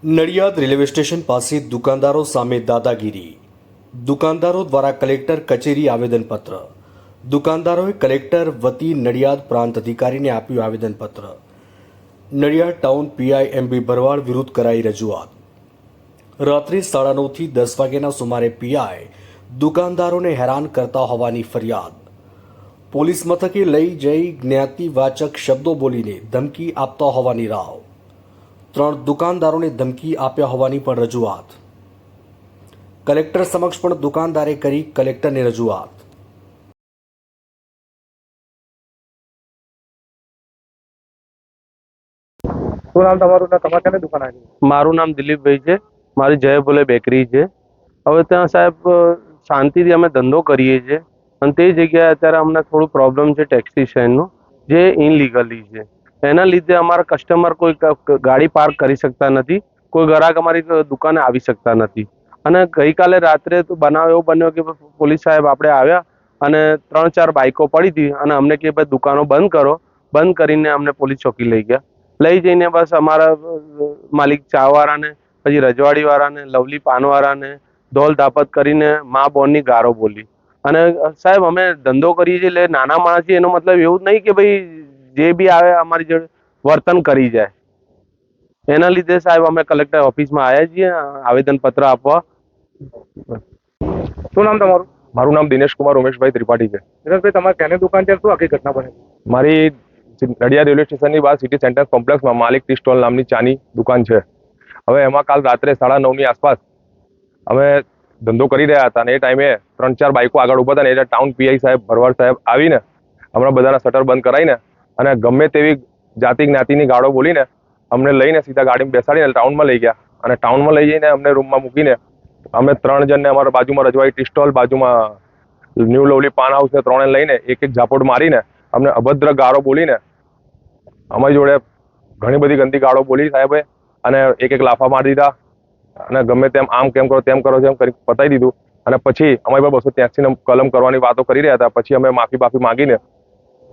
Nadiad railway station પાસે દુકાનદારો સામે દાદાગીરી. દુકાનદારો દ્વારા કલેક્ટર કચેરી આવેદનપત્ર. દુકાનદારોએ કલેક્ટર વતી નડિયાદ પ્રાંત અધિકારીને આપ્યું આવેદનપત્ર. નડિયાદ ટાઉન પીઆઈ એમબી ભરવાડ વિરુદ્ધ કરાઈ રજૂઆત. રાત્રે 9:30 થી 10 વાગ્યાના સુમારે પીઆઈ દુકાનદારોને હેરાન કરતા હોવાની ફરિયાદ. પોલીસ મથકે લઈ જઈ જ્ઞાતિવાચક શબ્દો બોલીને ધમકી આપતા હોવાની રાવ. 3 દુકાનદારોને ધમકી આપ્યા હોવાની પણ રજૂઆત. કલેક્ટર સમક્ષ પણ દુકાનદારે કરી કલેક્ટરને રજૂઆત. શું નામ તમારું ને તમારે ક્યાંની દુકાન આવી? મારું નામ દિલીપભાઈ છે. મારી જય ભોલે બેકરી છે. હવે ત્યાં સાહેબ શાંતિથી અમે ધંધો કરીએ છીએ અને તે જગ્યાએ અત્યારે અમને થોડું પ્રોબ્લેમ છે ટેક્સી સ્ટેન્ડનો, જે ઇનલીગલી છે. એના લીધે અમારા કસ્ટમર કોઈ ગાડી પાર્ક કરી શકતા નથી, કોઈ ગ્રાહક અમારી દુકાને આવી શકતા નથી. અને ગઈકાલે રાત્રે તો બનાવ એવો બન્યો કે પોલીસ સાહેબ આપણે આવ્યા અને 3-4 બાઇકો પડી હતી અને અમને કે ભાઈ દુકાનો બંધ કરો. બંધ કરીને અમને પોલીસ ચોકી લઈ ગયા. લઈ જઈને બસ અમારા માલિક ચાવાળાને, પછી રજવાડીવાળાને, લવલી પાનવાળાને ધોલ ધાપત કરીને મા બોનની ગારો બોલી. અને સાહેબ અમે ધંધો કરીએ છીએ એટલે નાના માણસ છીએ, એનો મતલબ એવું જ નહીં કે ભાઈ જે બી આવે અમારી જોડે વર્તન કરી જાય. એના લીધે સાહેબ અમે કલેક્ટર ઓફિસમાં આવ્યા છીએ આવેદનપત્ર આપવા. શું નામ તમારું? મારું નામ દિનેશ કુમાર ઉમેશભાઈ ત્રિપાઠી છે. દિનેશભાઈ, તમારે ક્યાંની દુકાન છે? શું આખી ઘટના બની? મારી નડિયાદ રેલવે સ્ટેશનની બહાર સિટી સેન્ટર કોમ્પ્લેક્સમાં માલિક ટી સ્ટોલ નામની ચાની દુકાન છે. હવે એમાં કાલ રાત્રે 9:30ની આસપાસ અમે ધંધો કરી રહ્યા હતા અને એ ટાઈમે 3-4 બાઇકો આગળ ઉભા હતા ને એટલે ટાઉન પીઆઈ સાહેબ ભરવાડ સાહેબ આવીને હમણાં બધાના શટર બંધ કરાવીને અને ગમે તેવી જાતિ જ્ઞાતિની ગાળો બોલીને અમને લઈને સીધા ગાડીમાં બેસાડીને ટાઉનમાં લઈ ગયા. અને ટાઉનમાં લઈ જઈને અમને રૂમમાં મૂકીને અમે 3 જણને અમારા બાજુમાં રજવાડી ટી સ્ટોલ, બાજુમાં ન્યૂ લવલી પાન હાઉસ છે, 3ને લઈને એક ઝાપડ મારીને અમને અભદ્ર ગાળો બોલીને અમારી જોડે ઘણી બધી ગંદી ગાળો બોલી સાહેબે અને એક લાફા મારી દીધા અને ગમે તેમ આમ કેમ કરો તેમ કરો એમ કરી પતાવી દીધું. અને પછી અમારી પર 283 કલમ કરવાની વાતો કરી રહ્યા હતા. પછી અમે માફી માંગીને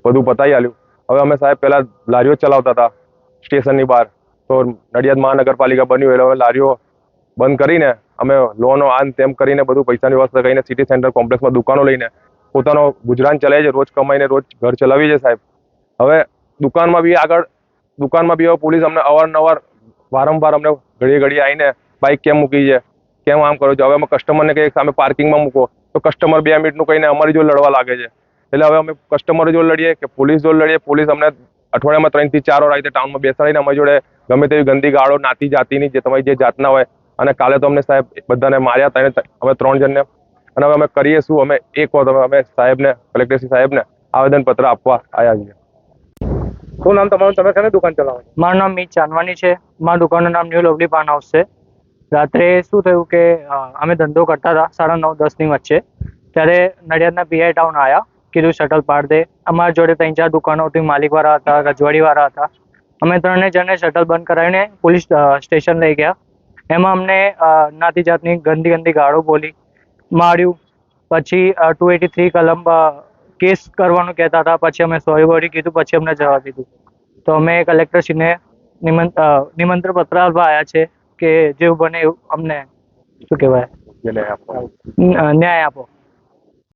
બધું પતાવી આલ્યું. હવે અમે સાહેબ પહેલા લારીઓ ચલાવતા હતા સ્ટેશનની બહાર, તો નડિયાદ મહાનગરપાલિકા બન્યું એટલે હવે લારીઓ બંધ કરીને અમે લોનો આન તેમ કરીને બધું પૈસાની વ્યવસ્થા કરીને સિટી સેન્ટર કોમ્પ્લેક્સમાં દુકાનો લઈને પોતાનો ગુજરાન ચલાવીએ છીએ. રોજ કમાઈને રોજ ઘર ચલાવીએ છીએ સાહેબ. હવે દુકાનમાં બી હવે પોલીસ અમને અવારનવાર વારંવાર અમને ઘડીએ આવીને બાઇક કેમ મૂકી છે, કેમ આમ કરો છો. હવે અમે કસ્ટમરને કહીએ સામે પાર્કિંગમાં મૂકો તો કસ્ટમર 2 મિનિટનું કહીને અમારી જોડે લડવા લાગે છે. એટલે હવે અમે કસ્ટમરો જોડે લડીએ કે પોલીસ જોડે લડીએ. પોલીસ અમને અઠવાડિયામાં 3 થી 4 વાર આવી રીતે ટાઉનમાં બેસાડીને અમારી જોડે ગમે તેવી ગંદી ગાળો નાતી જાતિની જે તમારી જે જાતના હોય. અને કાલે તો અમને સાહેબ બધાને માર્યા હતા અમે 3 જણને. અને હવે અમે કરીએ શું? અમે એક વખત અમે સાહેબને, કલેક્ટરશ્રી સાહેબને આવેદનપત્ર આપવા આવ્યા છીએ. શું નામ તમારું? તમે ક્યાંની દુકાન ચલાવો? મારું નામ મીત ચાંદવાની છે. મારા દુકાનનું નામ ન્યૂ લવલી પાન હાઉસ છે. રાત્રે શું થયું કે અમે ધંધો કરતા હતા 9:30-10ની વચ્ચે, ત્યારે નડિયાદના પીઆઈ ટાઉન આવ્યા, કીધું શટલ પાડ દે. અમારા જોડે 3-4 દુકાનો હતી, માલિકવાળા હતા, રજવાડીવાળા હતા. અમે 3 જણને શટલ બંધ કરાવીને પોલીસ સ્ટેશન લઈ ગયા. એમાં અમને નાતી જાતની ગંદી ગાળો બોલી, માર્યું. પછી 283 કલમ કેસ કરવાનું કહેતા હતા. પછી અમે સોરી બોરી કીધું, પછી અમને જવા દીધું. તો અમે કલેક્ટરશ્રીને નિમંત્રણ પત્ર આપવા આવ્યા છે કે જેવું બને એવું અમને શું કહેવાય ન્યાય આપો.